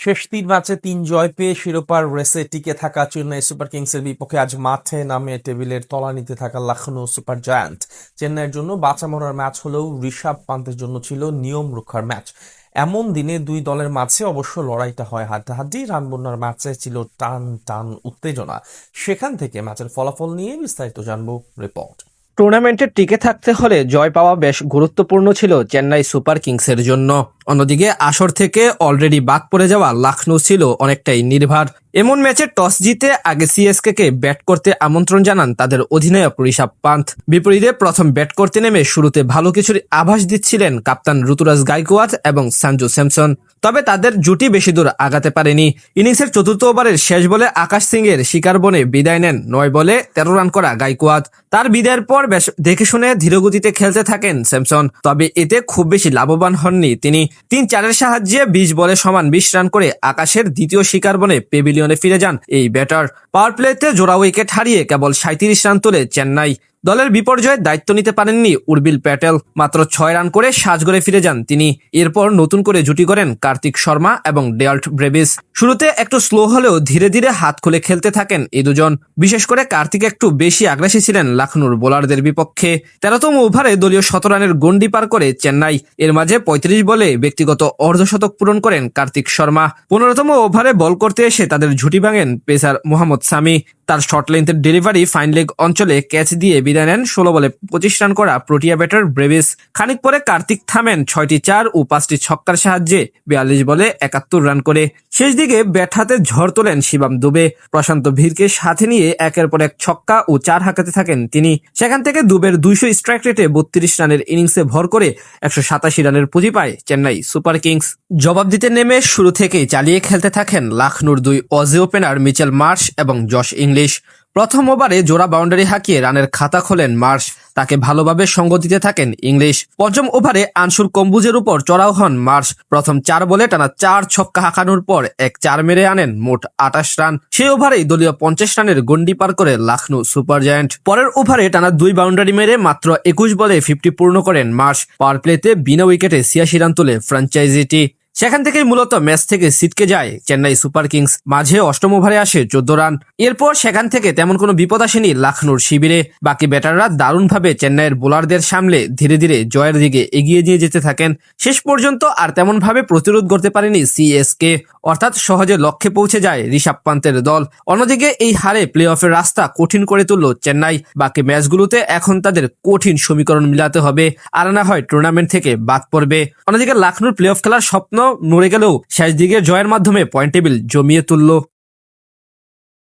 শেষ ৩ ম্যাচে ৩ জয় পেয়ে শিরোপার রেসে টিকে থাকা চেন্নাই সুপার কিংসের বিপক্ষে আজ মাঠে নামে টেবিলের তলানিতে থাকা লখনৌ সুপার জায়ান্ট। চেন্নাইয়ের জন্য বাঁচা মরার ম্যাচ হলেও ঋষভ পান্তের জন্য ছিল নিয়ম রক্ষার ম্যাচ। এমন দিনে দুই দলের মাঝে অবশ্য লড়াইটা হয় হাড্ডাহাড্ডি। রান বন্যার ম্যাচে ছিল টান টান উত্তেজনা। সেখান থেকে ম্যাচের ফলাফল নিয়ে বিস্তারিত জানবো রিপোর্ট। টুর্নামেন্টে টিকে থাকতে হলে জয় পাওয়া বেশ গুরুত্বপূর্ণ ছিল চেন্নাই সুপার কিংসের জন্য। অন্যদিকে আসর থেকে অলরেডি বাদ পড়ে যাওয়া লখনৌ ছিল অনেকটাই নির্ভার। এমন ম্যাচে টস জিতে আগে সিএসকে কে ব্যাট করতে আমন্ত্রণ জানান তাদের অধিনায়ক ঋষভ পান্থ। বিপরীতে প্রথম ব্যাট করতে নেমে শুরুতে ভালো কিছুর আভাস দিচ্ছিলেন কাপ্তান ঋতুরাজ গাইকোয়াদ এবং সঞ্জু স্যামসন। তবে তাদের জুটি বেশি দূর আগাতে পারেনি। ইনিংসের চতুর্থ ওভারের শেষ বলে আকাশ সিং এর শিকার বনে বিদায় নেন ৯ বলে ১৩ রান করা গাইকোয়াদ। তার বিদায়ের পর বেশ দেখে শুনে ধীরগতিতে খেলতে থাকেন স্যামসন। তবে এতে খুব বেশি লাভবান হননি তিনি। ৩-৪-এর সাহায্যে ২০ বলে সমান ২০ রান করে আকাশের দ্বিতীয় শিকার বনে পেভিলিয়নে ফিরে যান এই ব্যাটার। পাওয়ার প্লেতে জোড়া উইকেট হারিয়ে কেবল ৩৭ রান তোলে চেন্নাই। দলের বিপর্যয়ের দায়িত্ব নিতে পারেননি উর্বিল প্যাটেল। মাত্র ৬ রান করে সাজঘরে ফিরে যান তিনি। এরপর নতুন করে জুটি করেন কার্তিক শর্মা এবং ডেয়াল্ট ব্রেভিস। শুরুতে একটু স্লো হলেও ধীরে ধীরে হাত খুলে খেলতে থাকেন এই দুজন। বিশেষ করে কার্তিক একটু বেশি আগ্রাসী ছিলেন লখনৌর বোলারদের বিপক্ষে। ১৩তম ওভারে দলীয় ১৭ রানের গন্ডি পার করে চেন্নাই। এর মাঝে ৩৫ বলে ব্যক্তিগত অর্ধশতক পূরণ করেন কার্তিক শর্মা। ১৫তম ওভারে বল করতে এসে তাদের ঝুটি ভাঙেন পেসার মোহাম্মদ সামি। তার শর্ট লেন্থের ডেলিভারি ফাইন লেগ অঞ্চলে ক্যাচ দিয়ে বিদায় নেন ১৬ বলে ২৫ রান করা প্রোটিয়া ব্যাটার ব্রেভিস। খানিক পরে কার্তিক থামেন ৬টি ৪ ও ৫টি ছক্কার সাহায্যে ৪২ বলে ৭১ রান করে। শেষ দিকে ব্যাট হাতে ঝড় তোলেন শিবম দুবে। প্রশান্ত ভীরকে সাথে নিয়ে একের পর এক ছক্কা ও ৪ হাঁকাতে থাকেন তিনি। সেখান থেকে দুবের ২০০ স্ট্রাইক রেটে ৩২ রানের ইনিংসে ভর করে ১৮৭ রানের পুঁজি পায় চেন্নাই সুপার কিংস। জবাব দিতে নেমে শুরু থেকেই চালিয়ে খেলতে থাকেন লখনৌর দুই অজি ওপেনার মিচেল মার্শ এবং জশ ইংলিশ। প্রথম ওভারে জোড়া বাউন্ডারি হাঁকিয়ে রানের খাতা খোলেন মার্শ। তাকে ভালোভাবে সঙ্গ দিতে থাকেন ইংলিশ। পঞ্চম ওভারে আনসুর কম্বুজের উপর চড়াও হন মার্শ। প্রথম ৪ বলে টানা ৪ ছক্কা হাঁকানোর পর এক ৪ মেরে আনেন মোট ২৮ রান। সেই ওভারেই দলীয় ৫০ রানের গন্ডি পার করে লখনৌ সুপার জায়ান্ট। পরের ওভারে টানা ২ বাউন্ডারি মেরে মাত্র ২১ বলে ৫০ পূর্ণ করেন মার্শ। পাওয়ার প্লেতে বিনা উইকেটে ৮৬ রান তোলে ফ্র্যাঞ্চাইজিটি। সেখান থেকে মূলত ম্যাচ থেকে ছিটকে যায় চেন্নাই সুপার কিংস। মাঝে অষ্টম ওভারে আসে ১৪ রান। এরপর সেখান থেকে তেমন কোনো বিপদ আসেনি লখনৌর শিবিরে। বাকি ব্যাটাররা দারুণভাবে চেন্নাইয়ের বোলারদের সামলে ধীরে ধীরে জয়ের দিকে এগিয়ে নিয়ে যেতে থাকেন। শেষ পর্যন্ত আর তেমন ভাবে প্রতিরোধ করতে পারেনি সিএসকে, অর্থাৎ সহজে লক্ষ্যে পৌঁছে যায় ঋষভ পান্তের দল। অন্যদিকে এই হারে প্লে অফের রাস্তা কঠিন করে তুলল চেন্নাই। বাকি ম্যাচগুলোতে এখন তাদের কঠিন সমীকরণ মিলাতে হবে, আর না হয় টুর্নামেন্ট থেকে বাদ পড়বে। অন্যদিকে লখনৌর প্লে অফ খেলার স্বপ্ন নড়ে গেলেও শেষ দিকে জয়ের মাধ্যমে পয়েন্ট টেবিল জমিয়ে তুলল।